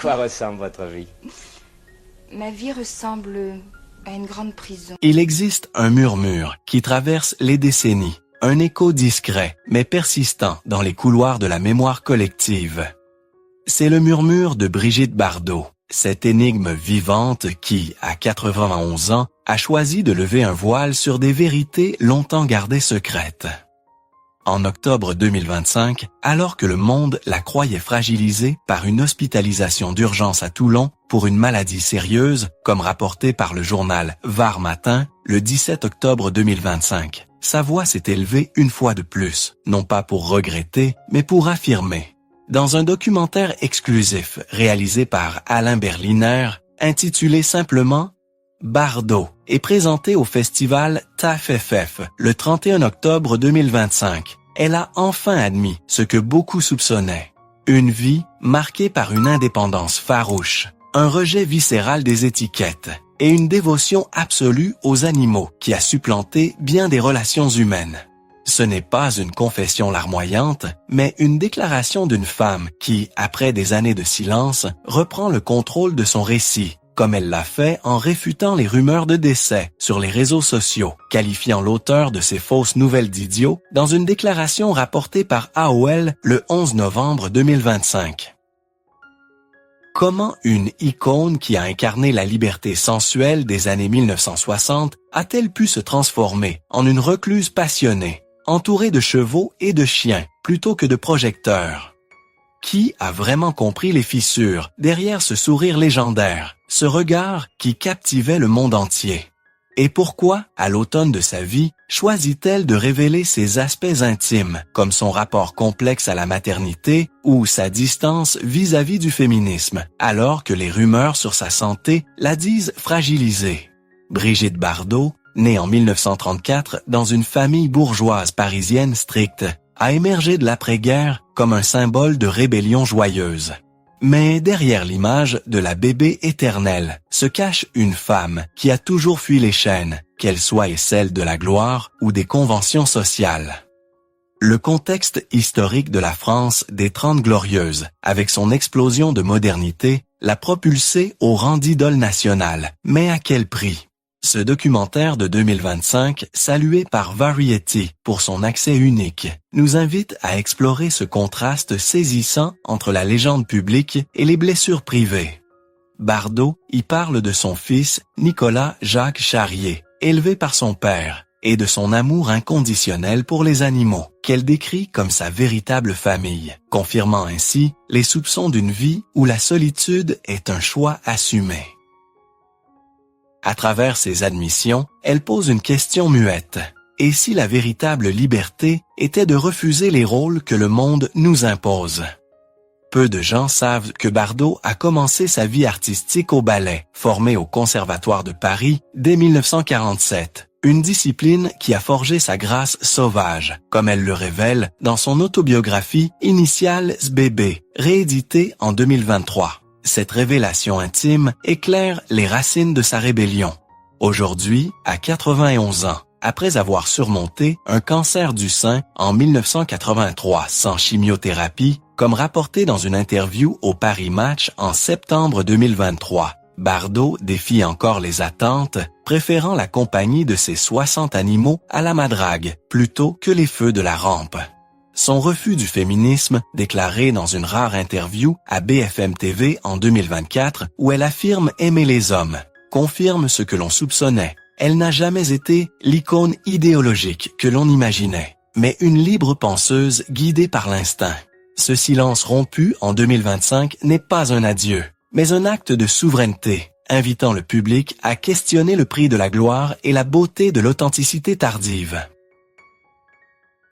Quoi ressemble votre vie? Ma vie ressemble à une grande prison. Il existe un murmure qui traverse les décennies, un écho discret mais persistant dans les couloirs de la mémoire collective. C'est le murmure de Brigitte Bardot, cette énigme vivante qui, à 91 ans, a choisi de lever un voile sur des vérités longtemps gardées secrètes. En octobre 2025, alors que le monde la croyait fragilisée par une hospitalisation d'urgence à Toulon pour une maladie sérieuse, comme rapporté par le journal Var Matin, le 17 octobre 2025, sa voix s'est élevée une fois de plus, non pas pour regretter, mais pour affirmer. Dans un documentaire exclusif réalisé par Alain Berliner, intitulé simplement Bardot, est présenté au festival TAFFF le 31 octobre 2025. Elle a enfin admis ce que beaucoup soupçonnaient. Une vie marquée par une indépendance farouche, un rejet viscéral des étiquettes et une dévotion absolue aux animaux qui a supplanté bien des relations humaines. Ce n'est pas une confession larmoyante, mais une déclaration d'une femme qui, après des années de silence, reprend le contrôle de son récit, comme elle l'a fait en réfutant les rumeurs de décès sur les réseaux sociaux, qualifiant l'auteur de ces fausses nouvelles d'idiot dans une déclaration rapportée par AOL le 11 novembre 2025. Comment une icône qui a incarné la liberté sensuelle des années 1960 a-t-elle pu se transformer en une recluse passionnée, entourée de chevaux et de chiens plutôt que de projecteurs? Qui a vraiment compris les fissures derrière ce sourire légendaire, ce regard qui captivait le monde entier? Et pourquoi, à l'automne de sa vie, choisit-elle de révéler ses aspects intimes, comme son rapport complexe à la maternité ou sa distance vis-à-vis du féminisme, alors que les rumeurs sur sa santé la disent fragilisée? Brigitte Bardot, née en 1934 dans une famille bourgeoise parisienne stricte, a émergé de l'après-guerre comme un symbole de rébellion joyeuse. Mais derrière l'image de la bébé éternelle se cache une femme qui a toujours fui les chaînes, qu'elles soient celles de la gloire ou des conventions sociales. Le contexte historique de la France des Trente Glorieuses, avec son explosion de modernité, l'a propulsée au rang d'idole nationale. Mais à quel prix? Ce documentaire de 2025, salué par Variety pour son accès unique, nous invite à explorer ce contraste saisissant entre la légende publique et les blessures privées. Bardot y parle de son fils Nicolas Jacques Charrier, élevé par son père, et de son amour inconditionnel pour les animaux, qu'elle décrit comme sa véritable famille, confirmant ainsi les soupçons d'une vie où la solitude est un choix assumé. À travers ses admissions, elle pose une question muette. Et si la véritable liberté était de refuser les rôles que le monde nous impose? Peu de gens savent que Bardot a commencé sa vie artistique au ballet, formé au Conservatoire de Paris dès 1947, une discipline qui a forgé sa grâce sauvage, comme elle le révèle dans son autobiographie Initiales Bébé, rééditée en 2023. Cette révélation intime éclaire les racines de sa rébellion. Aujourd'hui, à 91 ans, après avoir surmonté un cancer du sein en 1983 sans chimiothérapie, comme rapporté dans une interview au Paris Match en septembre 2023, Bardot défie encore les attentes, préférant la compagnie de ses 60 animaux à la madrague, plutôt que les feux de la rampe. Son refus du féminisme, déclaré dans une rare interview à BFM TV en 2024, où elle affirme aimer les hommes, confirme ce que l'on soupçonnait. Elle n'a jamais été l'icône idéologique que l'on imaginait, mais une libre penseuse guidée par l'instinct. Ce silence rompu en 2025 n'est pas un adieu, mais un acte de souveraineté, invitant le public à questionner le prix de la gloire et la beauté de l'authenticité tardive.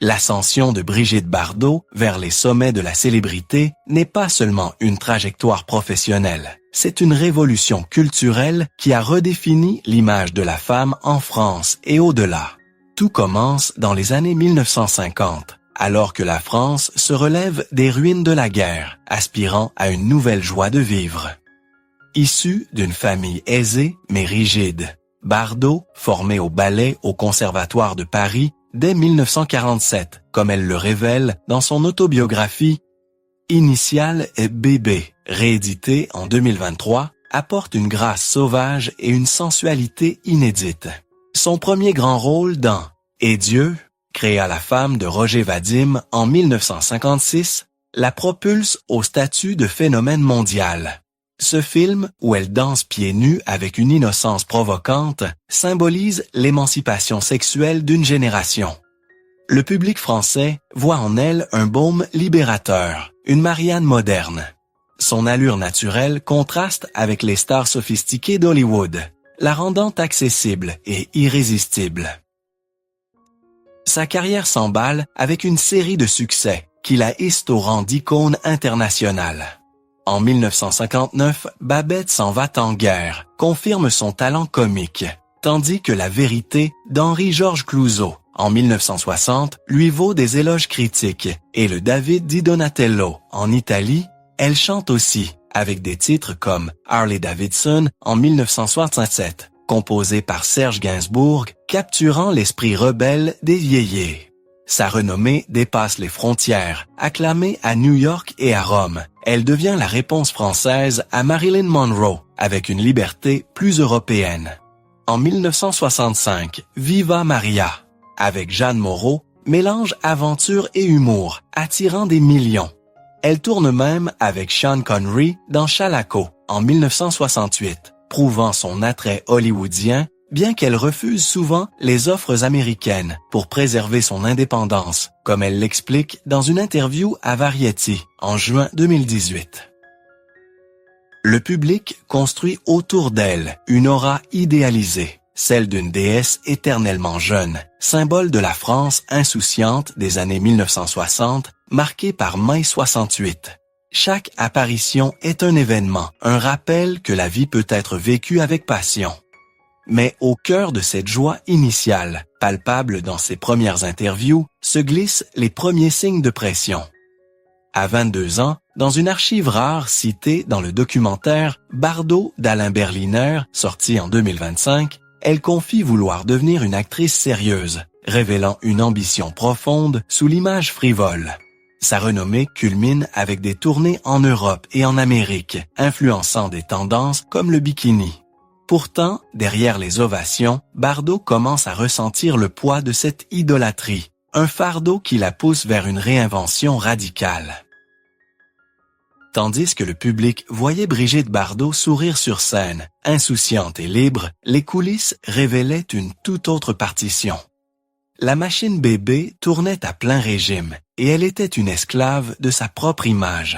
L'ascension de Brigitte Bardot vers les sommets de la célébrité n'est pas seulement une trajectoire professionnelle, c'est une révolution culturelle qui a redéfini l'image de la femme en France et au-delà. Tout commence dans les années 1950, alors que la France se relève des ruines de la guerre, aspirant à une nouvelle joie de vivre. Issue d'une famille aisée mais rigide, Bardot, formée au ballet au Conservatoire de Paris, dès 1947, comme elle le révèle dans son autobiographie Initial Bébé, réédité en 2023, apporte une grâce sauvage et une sensualité inédite. Son premier grand rôle dans Et Dieu créa la femme de Roger Vadim en 1956, la propulse au statut de phénomène mondial. Ce film, où elle danse pieds nus avec une innocence provocante, symbolise l'émancipation sexuelle d'une génération. Le public français voit en elle un baume libérateur, une Marianne moderne. Son allure naturelle contraste avec les stars sophistiquées d'Hollywood, la rendant accessible et irrésistible. Sa carrière s'emballe avec une série de succès qui la hissent au rang d'icône internationale. En 1959, Babette s'en va en guerre, confirme son talent comique, tandis que La Vérité d'Henri-Georges Clouzot, en 1960, lui vaut des éloges critiques, et le David di Donatello, en Italie, elle chante aussi, avec des titres comme Harley Davidson en 1967, composé par Serge Gainsbourg, capturant l'esprit rebelle des yéyés. Sa renommée dépasse les frontières. Acclamée à New York et à Rome, elle devient la réponse française à Marilyn Monroe, avec une liberté plus européenne. En 1965, Viva Maria, avec Jeanne Moreau, mélange aventure et humour, attirant des millions. Elle tourne même avec Sean Connery dans Shalako en 1968, prouvant son attrait hollywoodien, bien qu'elle refuse souvent les offres américaines pour préserver son indépendance, comme elle l'explique dans une interview à Variety en juin 2018. Le public construit autour d'elle une aura idéalisée, celle d'une déesse éternellement jeune, symbole de la France insouciante des années 1960, marquée par mai 68. Chaque apparition est un événement, un rappel que la vie peut être vécue avec passion. Mais au cœur de cette joie initiale, palpable dans ses premières interviews, se glissent les premiers signes de pression. À 22 ans, dans une archive rare citée dans le documentaire Bardot d'Alain Berliner, sorti en 2025, elle confie vouloir devenir une actrice sérieuse, révélant une ambition profonde sous l'image frivole. Sa renommée culmine avec des tournées en Europe et en Amérique, influençant des tendances comme le bikini. Pourtant, derrière les ovations, Bardot commence à ressentir le poids de cette idolâtrie, un fardeau qui la pousse vers une réinvention radicale. Tandis que le public voyait Brigitte Bardot sourire sur scène, insouciante et libre, les coulisses révélaient une toute autre partition. La machine bébé tournait à plein régime et elle était une esclave de sa propre image.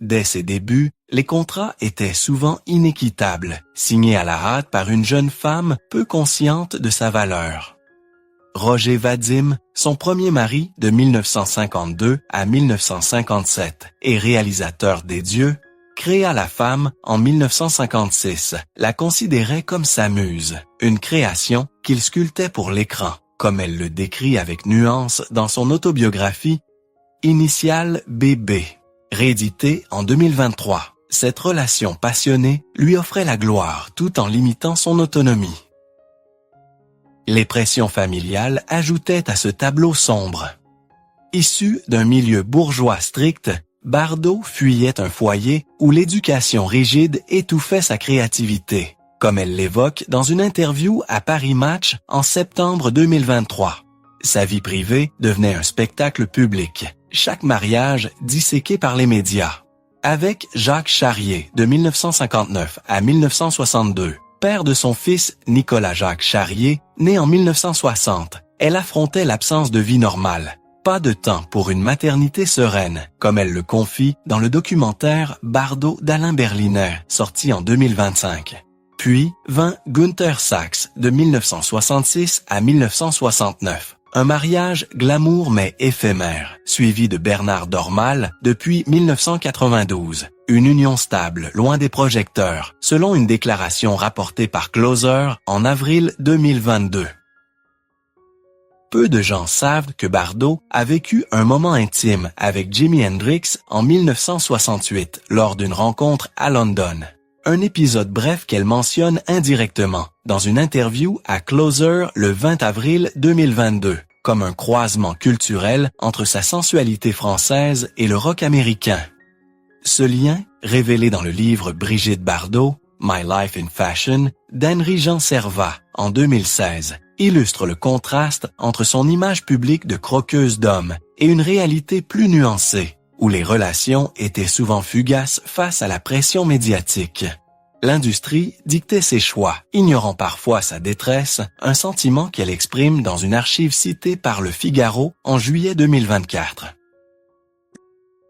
Dès ses débuts, les contrats étaient souvent inéquitables, signés à la hâte par une jeune femme peu consciente de sa valeur. Roger Vadim, son premier mari de 1952 à 1957 et réalisateur des Dieux, créa la femme en 1956, la considérait comme sa muse, une création qu'il sculptait pour l'écran, comme elle le décrit avec nuance dans son autobiographie Initial Bébé, rééditée en 2023. Cette relation passionnée lui offrait la gloire tout en limitant son autonomie. Les pressions familiales ajoutaient à ce tableau sombre. Issu d'un milieu bourgeois strict, Bardot fuyait un foyer où l'éducation rigide étouffait sa créativité, comme elle l'évoque dans une interview à Paris Match en septembre 2023. Sa vie privée devenait un spectacle public, chaque mariage disséqué par les médias. Avec Jacques Charrier de 1959 à 1962, père de son fils Nicolas-Jacques Charrier, né en 1960, elle affrontait l'absence de vie normale. Pas de temps pour une maternité sereine, comme elle le confie dans le documentaire Bardot d'Alain Berliner, sorti en 2025. Puis vint Günther Sachs de 1966 à 1969. Un mariage glamour mais éphémère, suivi de Bernard Dormal depuis 1992. Une union stable, loin des projecteurs, selon une déclaration rapportée par Closer en avril 2022. Peu de gens savent que Bardot a vécu un moment intime avec Jimi Hendrix en 1968 lors d'une rencontre à London. Un épisode bref qu'elle mentionne indirectement dans une interview à Closer le 20 avril 2022. comme un croisement culturel entre sa sensualité française et le rock américain. Ce lien, révélé dans le livre Brigitte Bardot, My Life in Fashion, d'Henri-Jean Servat, en 2016, illustre le contraste entre son image publique de croqueuse d'hommes et une réalité plus nuancée, où les relations étaient souvent fugaces face à la pression médiatique. L'industrie dictait ses choix, ignorant parfois sa détresse, un sentiment qu'elle exprime dans une archive citée par Le Figaro en juillet 2024.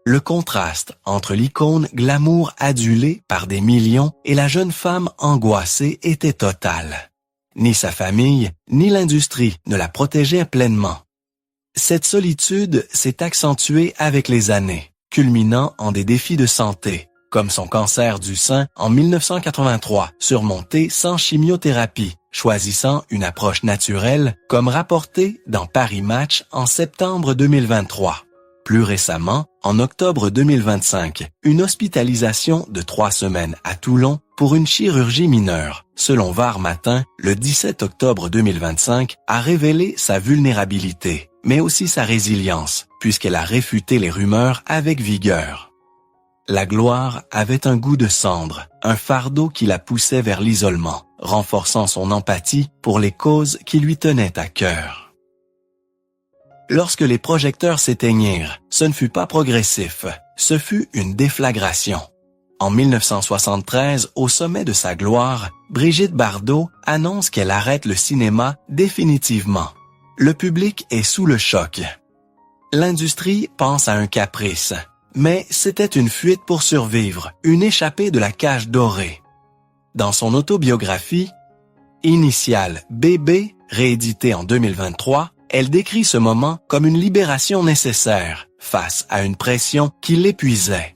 Le contraste entre l'icône glamour adulée par des millions et la jeune femme angoissée était total. Ni sa famille, ni l'industrie ne la protégeaient pleinement. Cette solitude s'est accentuée avec les années, culminant en des défis de santé, comme son cancer du sein en 1983, surmonté sans chimiothérapie, choisissant une approche naturelle, comme rapporté dans Paris Match en septembre 2023. Plus récemment, en octobre 2025, une hospitalisation de 3 semaines à Toulon pour une chirurgie mineure, selon Var Matin, le 17 octobre 2025, a révélé sa vulnérabilité, mais aussi sa résilience, puisqu'elle a réfuté les rumeurs avec vigueur. La gloire avait un goût de cendre, un fardeau qui la poussait vers l'isolement, renforçant son empathie pour les causes qui lui tenaient à cœur. Lorsque les projecteurs s'éteignirent, ce ne fut pas progressif, ce fut une déflagration. En 1973, au sommet de sa gloire, Brigitte Bardot annonce qu'elle arrête le cinéma définitivement. Le public est sous le choc. L'industrie pense à un caprice, mais c'était une fuite pour survivre, une échappée de la cage dorée. Dans son autobiographie, Initiale Bébé, rééditée en 2023, elle décrit ce moment comme une libération nécessaire face à une pression qui l'épuisait.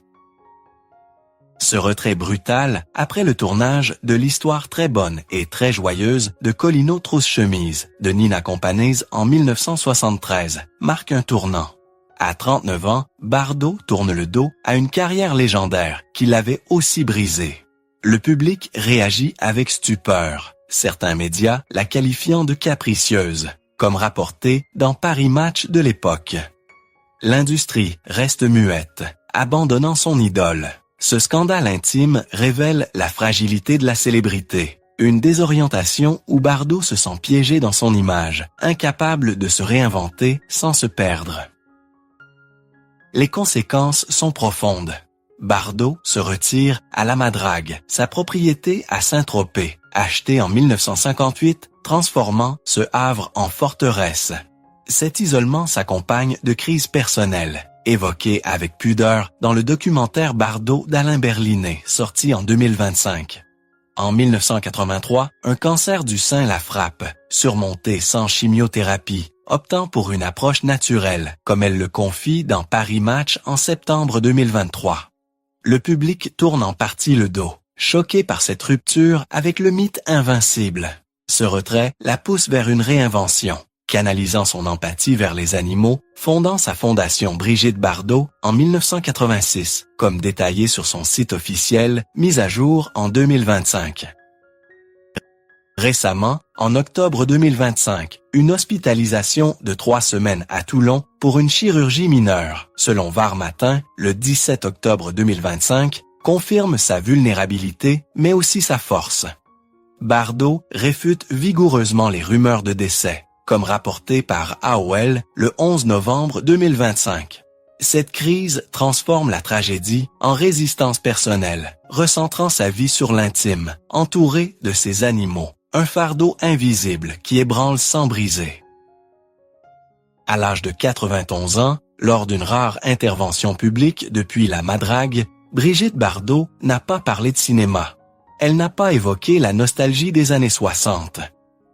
Ce retrait brutal, après le tournage de l'histoire très bonne et très joyeuse de Colino Trousse-Chemise de Nina Companese en 1973, marque un tournant. À 39 ans, Bardot tourne le dos à une carrière légendaire qui l'avait aussi brisée. Le public réagit avec stupeur, certains médias la qualifiant de capricieuse, comme rapporté dans Paris Match de l'époque. L'industrie reste muette, abandonnant son idole. Ce scandale intime révèle la fragilité de la célébrité, une désorientation où Bardot se sent piégé dans son image, incapable de se réinventer sans se perdre. Les conséquences sont profondes. Bardot se retire à la Madrague, sa propriété à Saint-Tropez, achetée en 1958, transformant ce havre en forteresse. Cet isolement s'accompagne de crises personnelles, évoquées avec pudeur dans le documentaire Bardot d'Alain Berlinet, sorti en 2025. En 1983, un cancer du sein la frappe, surmonté sans chimiothérapie, optant pour une approche naturelle, comme elle le confie dans Paris Match en septembre 2023. Le public tourne en partie le dos, choqué par cette rupture avec le mythe invincible. Ce retrait la pousse vers une réinvention, canalisant son empathie vers les animaux, fondant sa fondation Brigitte Bardot en 1986, comme détaillé sur son site officiel, mis à jour en 2025. Récemment, en octobre 2025, une hospitalisation de 3 semaines à Toulon pour une chirurgie mineure, selon Var Matin, le 17 octobre 2025, confirme sa vulnérabilité, mais aussi sa force. Bardot réfute vigoureusement les rumeurs de décès, comme rapporté par AOL le 11 novembre 2025. Cette crise transforme la tragédie en résistance personnelle, recentrant sa vie sur l'intime, entourée de ses animaux, un fardeau invisible qui ébranle sans briser. À l'âge de 91 ans, lors d'une rare intervention publique depuis la Madrague, Brigitte Bardot n'a pas parlé de cinéma. Elle n'a pas évoqué la nostalgie des années 60.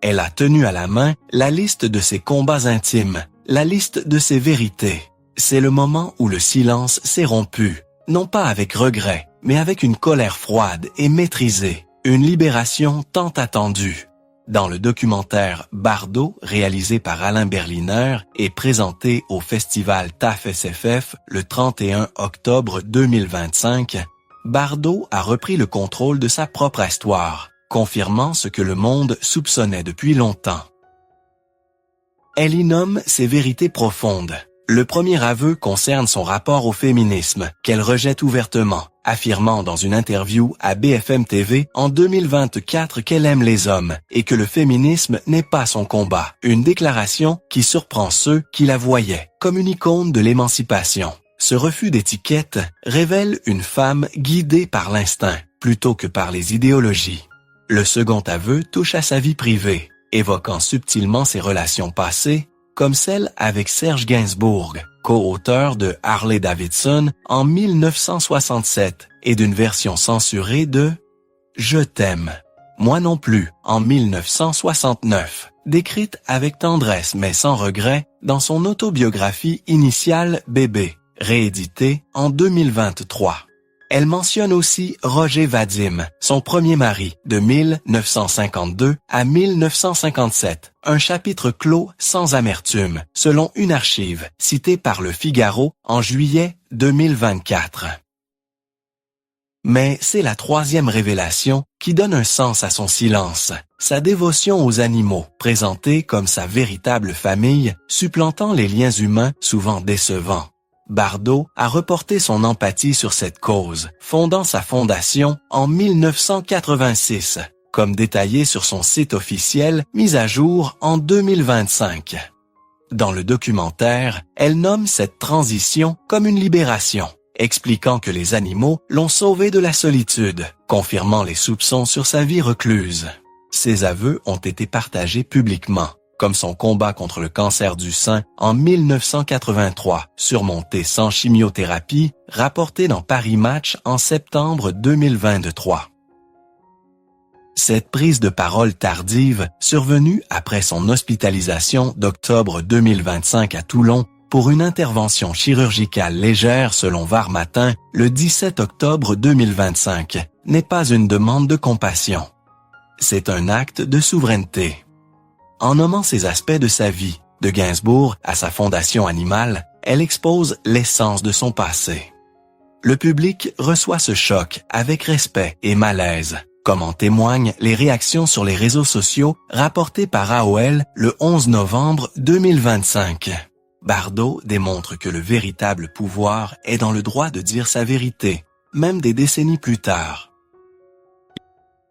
Elle a tenu à la main la liste de ses combats intimes, la liste de ses vérités. C'est le moment où le silence s'est rompu, non pas avec regret, mais avec une colère froide et maîtrisée, une libération tant attendue. Dans le documentaire Bardot, réalisé par Alain Berliner et présenté au festival TAF-SFF le 31 octobre 2025, Bardot a repris le contrôle de sa propre histoire, confirmant ce que le monde soupçonnait depuis longtemps. Elle y nomme ses vérités profondes. Le premier aveu concerne son rapport au féminisme, qu'elle rejette ouvertement, affirmant dans une interview à BFM TV en 2024 qu'elle aime les hommes et que le féminisme n'est pas son combat. Une déclaration qui surprend ceux qui la voyaient comme une icône de l'émancipation. Ce refus d'étiquette révèle une femme guidée par l'instinct plutôt que par les idéologies. Le second aveu touche à sa vie privée, évoquant subtilement ses relations passées, comme celle avec Serge Gainsbourg, co-auteur de Harley Davidson en 1967 et d'une version censurée de « Je t'aime ». Moi non plus, en 1969, décrite avec tendresse mais sans regret dans son autobiographie initiale Bébé, rééditée en 2023. Elle mentionne aussi Roger Vadim, son premier mari, de 1952 à 1957, un chapitre clos sans amertume, selon une archive citée par Le Figaro en juillet 2024. Mais c'est la troisième révélation qui donne un sens à son silence, sa dévotion aux animaux, présentée comme sa véritable famille, supplantant les liens humains souvent décevants. Bardot a reporté son empathie sur cette cause, fondant sa fondation en 1986, comme détaillé sur son site officiel mis à jour en 2025. Dans le documentaire, elle nomme cette transition comme une libération, expliquant que les animaux l'ont sauvée de la solitude, confirmant les soupçons sur sa vie recluse. Ses aveux ont été partagés publiquement, comme son combat contre le cancer du sein en 1983, surmonté sans chimiothérapie, rapporté dans Paris Match en septembre 2023. Cette prise de parole tardive, survenue après son hospitalisation d'octobre 2025 à Toulon pour une intervention chirurgicale légère selon Var Matin le 17 octobre 2025, n'est pas une demande de compassion. C'est un acte de souveraineté. En nommant ces aspects de sa vie, de Gainsbourg à sa fondation animale, elle expose l'essence de son passé. Le public reçoit ce choc avec respect et malaise, comme en témoignent les réactions sur les réseaux sociaux rapportées par AOL le 11 novembre 2025. Bardot démontre que le véritable pouvoir est dans le droit de dire sa vérité, même des décennies plus tard.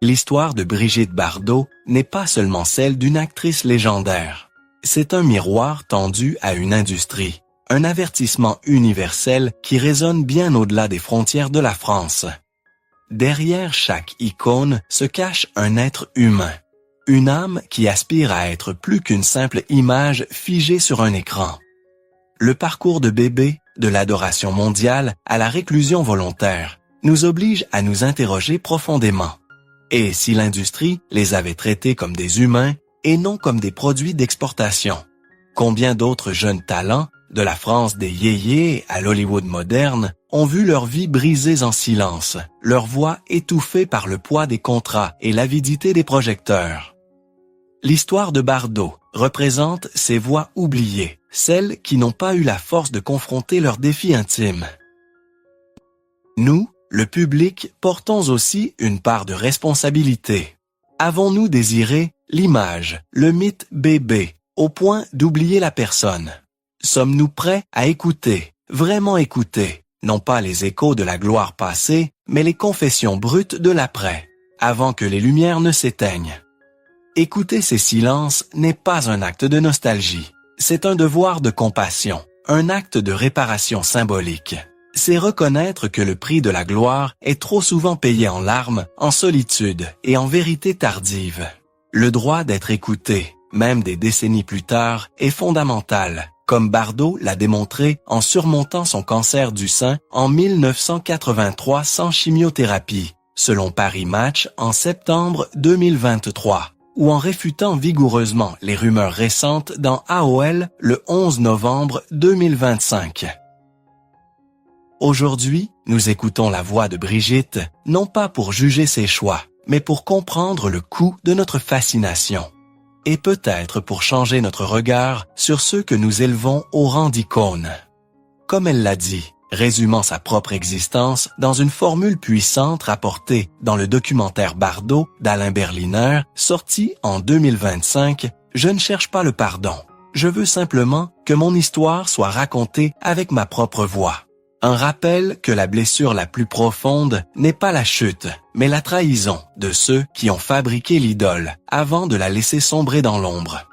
L'histoire de Brigitte Bardot n'est pas seulement celle d'une actrice légendaire. C'est un miroir tendu à une industrie, un avertissement universel qui résonne bien au-delà des frontières de la France. Derrière chaque icône se cache un être humain, une âme qui aspire à être plus qu'une simple image figée sur un écran. Le parcours de Bébé, de l'adoration mondiale à la réclusion volontaire, nous oblige à nous interroger profondément. Et si l'industrie les avait traités comme des humains et non comme des produits d'exportation? Combien d'autres jeunes talents, de la France des yéyés à l'Hollywood moderne, ont vu leur vie brisée en silence, leur voix étouffée par le poids des contrats et l'avidité des projecteurs? L'histoire de Bardot représente ces voix oubliées, celles qui n'ont pas eu la force de confronter leurs défis intimes. Nous, le public, portons aussi une part de responsabilité. Avons-nous désiré l'image, le mythe bébé, au point d'oublier la personne? Sommes-nous prêts à écouter, vraiment écouter, non pas les échos de la gloire passée, mais les confessions brutes de l'après, avant que les lumières ne s'éteignent? Écouter ces silences n'est pas un acte de nostalgie, c'est un devoir de compassion, un acte de réparation symbolique. C'est reconnaître que le prix de la gloire est trop souvent payé en larmes, en solitude et en vérité tardive. Le droit d'être écouté, même des décennies plus tard, est fondamental, comme Bardot l'a démontré en surmontant son cancer du sein en 1983 sans chimiothérapie, selon Paris Match en septembre 2023, ou en réfutant vigoureusement les rumeurs récentes dans AOL le 11 novembre 2025. Aujourd'hui, nous écoutons la voix de Brigitte, non pas pour juger ses choix, mais pour comprendre le coût de notre fascination. Et peut-être pour changer notre regard sur ceux que nous élevons au rang d'icônes. Comme elle l'a dit, résumant sa propre existence dans une formule puissante rapportée dans le documentaire Bardot d'Alain Berliner, sorti en 2025, « Je ne cherche pas le pardon. Je veux simplement que mon histoire soit racontée avec ma propre voix. Un rappel que la blessure la plus profonde n'est pas la chute, mais la trahison de ceux qui ont fabriqué l'idole avant de la laisser sombrer dans l'ombre.